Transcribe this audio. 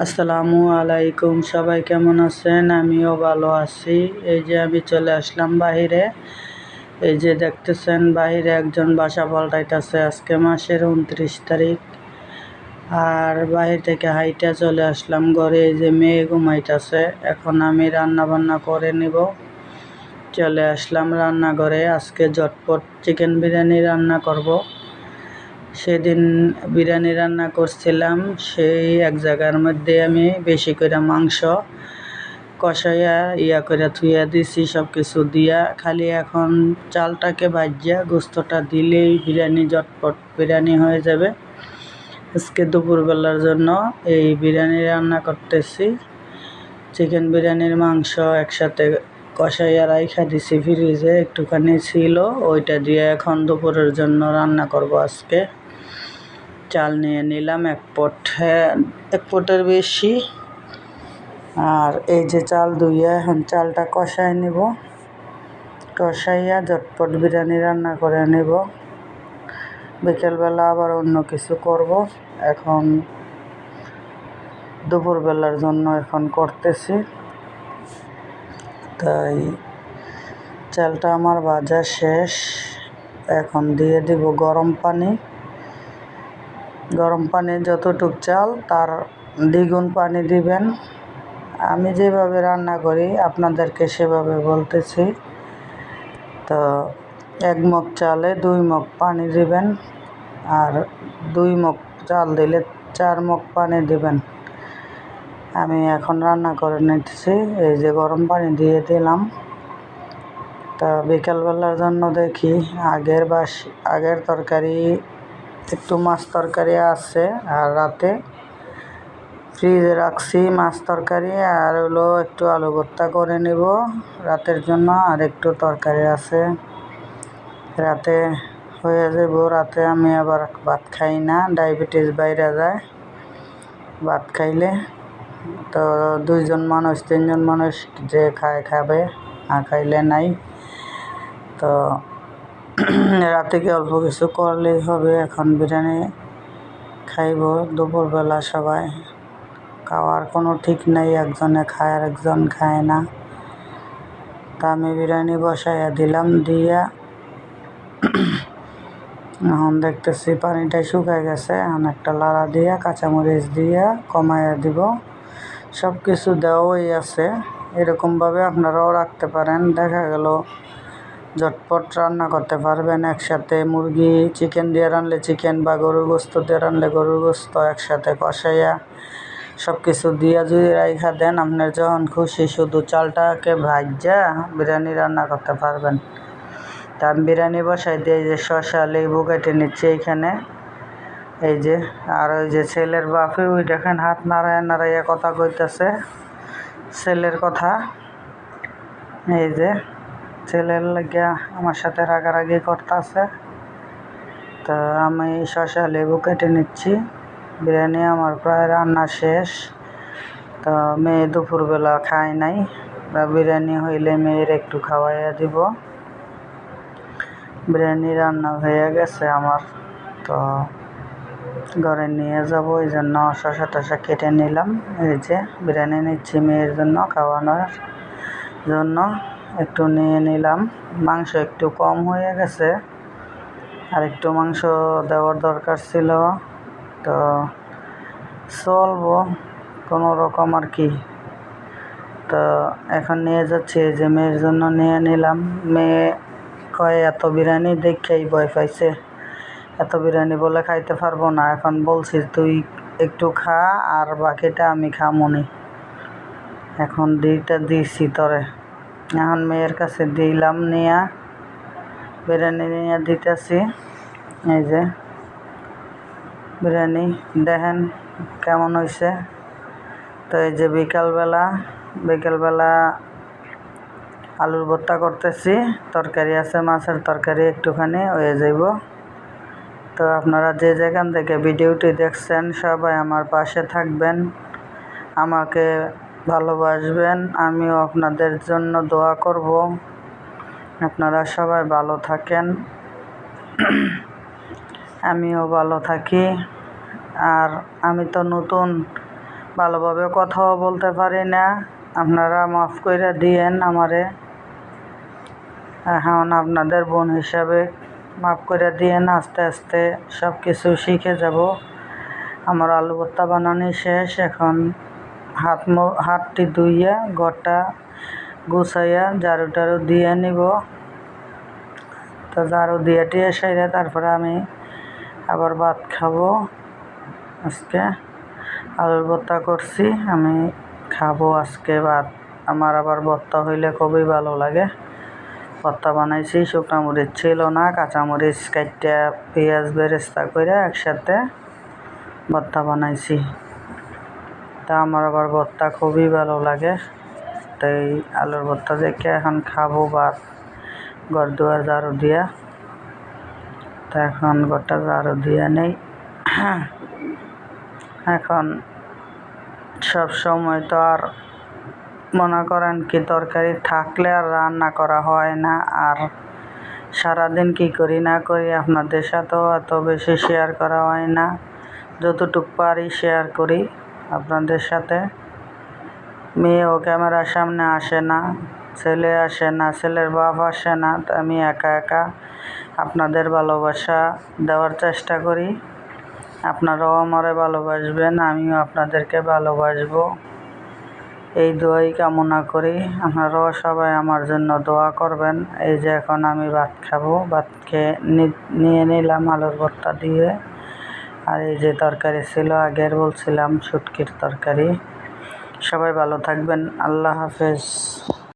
আসসালামু আলাইকুম, সবাই কেমন আছেন? আমিও ভালো আছি। এই যে আমি চলে আসলাম বাহিরে। এই যে দেখতেছেন বাহিরে একজন বাসা পাল্টাইতেছে। আজকে মাসের 29 তারিখ। আর বাহির থেকে হাইটা চলে আসলাম ঘরে। এই যে মেয়ে ঘুমাইতেছে। এখন আমি রান্না বান্না করে নিব। চলে আসলাম রান্নাঘরে। আজকে ঝটপট চিকেন বিরিয়ানি রান্না করব। সেদিন বিরিয়ানি রান্না করছিলাম, সেই এক জায়গার মধ্যে আমি বেশি করে মাংস কষাইয়া করে থুইয়া দিছি, সব কিছু দিয়া খালি এখন চালটাকে ভাজিয়া গোস্তটা দিলেই বিরিয়ানি ঝটপট বিরিয়ানি হয়ে যাবে। আজকে দুপুরবেলার জন্য এই বিরিয়ানি রান্না করতেছি। চিকেন বিরিয়ানির মাংস একসাথে কষাইয়া রাইখা দিছি ফ্রিজে, একটুখানি ছিল, ওইটা দিয়ে এখন দুপুরের জন্য রান্না করব। আজকে চাল নিয়ে নিলাম এক পটের বেশি। আর এই যে চাল ধুইয়া এখন চালটা কষাই নিব, কষাইয়া ঝটপট বিরিয়ানি রান্না করে নেব। বিকেলবেলা আবার অন্য কিছু করব। এখন দুপুরবেলার জন্য এখন করতেছি। তাই চালটা আমার ভাজা শেষ। এখন দিয়ে দিব গরম পানি। গরম পানি যতটুক চাল তার দ্বিগুণ পানি দিবেন। আমি যেভাবে রান্না করি আপনাদেরকে সেভাবে বলতেছি। তো 1 মগ চালে 2 মগ পানি দিবেন, আর 2 মগ চাল দিলে 4 মগ পানি দিবেন। আমি এখন রান্না করে নিতেছি। এই যে গরম পানি দিয়ে দিলাম। তা বিকালবেলার জন্য দেখি আগের তরকারি একটু মাছ তরকারি আছে, আর রাতে ফ্রিজে রাখছি মাছ তরকারি, আর হলো একটু আলু ভর্তা করে নিব রাতের জন্য। আর একটু তরকারি আছে, রাতে হয়ে যাব। রাতে আমি আবার ভাত খাই না, ডায়াবেটিস বাইরে যায় ভাত খাইলে। তো 2 জন মানুষ 3 জন মানুষ যে খাবে, না খাইলে নাই। তো রাতে কি অল্প কিছু করলেই হবে। এখন বিরিয়ানি খাইব দুপুরবেলা সবাই। খাওয়ার কোনো ঠিক নাই, একজনে খায় আর একজন খায় না। তা আমি বিরিয়ানি বসাইয়া দিলাম, দিয়া এখন দেখতেছি পানিটা শুকায় গেছে। এখন একটা লাড়া দিয়া কাঁচামরিচ দিয়া কমাইয়া দিব। সব কিছু দেওয়াই আছে, এরকমভাবে আপনারাও রাখতে পারেন। দেখা গেল ঝটপট রান্না করতে পারবেন। একসাথে মুরগি চিকেন দিয়ে রানলে চিকেন, বা গরুর গোস্ত দিয়ে রানলে গরুর গোস্ত একসাথে কষাইয়া সব কিছু দিয়া যদি রাইখা দেন, আপনার যখন খুশি শুধু চালটাকে ভাজা বিরিয়ানি রান্না করতে পারবেন। তা আমি বিরিয়ানি বসাই দিয়ে যে শসা লেবু কেটে নিচ্ছি এইখানে। এই যে, আর ওই যে ছেলের বাপে ওই দেখেন হাত নাড়াইয়া কথা কইতেছে, ছেলের কথা। এই যে ছেলের লাগিয়া আমার সাথে রাগারাগি করতেছে। তা আমি শসা লেবু কেটে নিচ্ছি। বিরিয়ানি আমার প্রায় রান্না শেষ। তো মেয়ে দুপুরবেলা খায় নাই, বিরিয়ানি হইলে মেয়ের একটু খাওয়াইয়া দিব। বিরিয়ানি রান্না হয়ে গেছে আমার, তো ঘরে নিয়ে যাব, এই জন্য শসা টসা কেটে নিলাম। এই যে বিরিয়ানি নিচ্ছি মেয়ের জন্য খাওয়ানোর জন্য, একটু নিয়ে নিলাম। মাংস একটু কম হয়ে গেছে, আর একটু মাংস দেওয়ার দরকার ছিল। তো চলবো কোনো রকম আর কি। তো এখন নিয়ে যাচ্ছি, এই যে মেয়ের জন্য নিয়ে নিলাম। মেয়ে কয় এত বিরিয়ানি দেখেই ভয় পাইছে, এত বিরিয়ানি বলে খাইতে পারবো না। এখন বলছি তুই একটু খা, আর বাকিটা আমি খামুনি। এখন দিছি তরে। এখন মেয়ের কাছে দিলাম, নিয়া বিরিয়ানি নিয়ে দিতেছি। এই যে বিরিয়ানি দেখেন কেমন হয়েছে। তো এই যে বিকালবেলা আলুর ভর্তা করতেছি, তরকারি আছে, মাছের তরকারি একটুখানি হয়ে যাইব। তো আপনারা যে যেখান থেকে ভিডিওটি দেখছেন সবাই আমার পাশে থাকবেন, আমাকে ভালোবাসবেন। আমিও আপনাদের জন্য দোয়া করব, আপনারা সবাই ভালো থাকেন, আমিও ভালো থাকি। আর আমি তো নতুন, ভালোভাবে কথাও বলতে পারি না, আপনারা মাফ করে দিয়েন আমারে। এখন আপনাদের বোন হিসাবে মাফ করে দিয়েন। আস্তে আস্তে সব কিছু শিখে যাব। আমার আলু ভর্তা বানানো শেষ। এখন হাতটি ধুইয়া ঘরটা গুছাইয়া ঝাড়ু টাড়ু দিয়ে নিব। তো ঝাড়ু দিয়ে টিয়ে সাইরে তারপরে আমি আবার ভাত খাবো। আজকে আলুর ভর্তা করছি, আমি খাবো আজকে ভাত। আমার আবার ভর্তা হইলে খুবই ভালো লাগে। ভর্তা বানাইছি, শুকনো মরিচ ছিল না, কাঁচামরিচ কাইটা পেঁয়াজ বেরেস্তা করে একসাথে ভর্তা বানাইছি। তা আমার আবার ভর্তা খুবই ভালো লাগে। তাই আলুর ভর্তা দেখে এখন খাবো ভাত, ঘর দুয়ার ঝাড়ু দিয়া। তা এখন ঘরটা ঝাড়ু দিয়ে নেই। এখন সব সময় তো আর মনে করেন কি তরকারি থাকলে আর রান্না করা হয় না, আর সারাদিন কি করি না করি আপনাদের সাথেও এত বেশি শেয়ার করা হয় না। যতটুকু পারি শেয়ার করি আপনাদের সাথে। মেয়েও ক্যামেরার সামনে আসে না, ছেলে আসে না, ছেলের বাপ আসে না। তো আমি একা একা আপনাদের ভালোবাসা দেওয়ার চেষ্টা করি। আপনারাও আমারে ভালোবাসবেন, আমিও আপনাদেরকে ভালোবাসবো, এই দোয়াই কামনা করি। আপনারাও সবাই আমার জন্য দোয়া করবেন। এই যে এখন আমি ভাত খাবো, ভাত খেয়ে নিয়ে নিলাম আলুর ভর্তা দিয়ে। আর এই যে তরকারি ছিল আগের বলছিলাম শুটকির তরকারি। সবাই ভালো থাকবেন, আল্লাহ হাফেজ।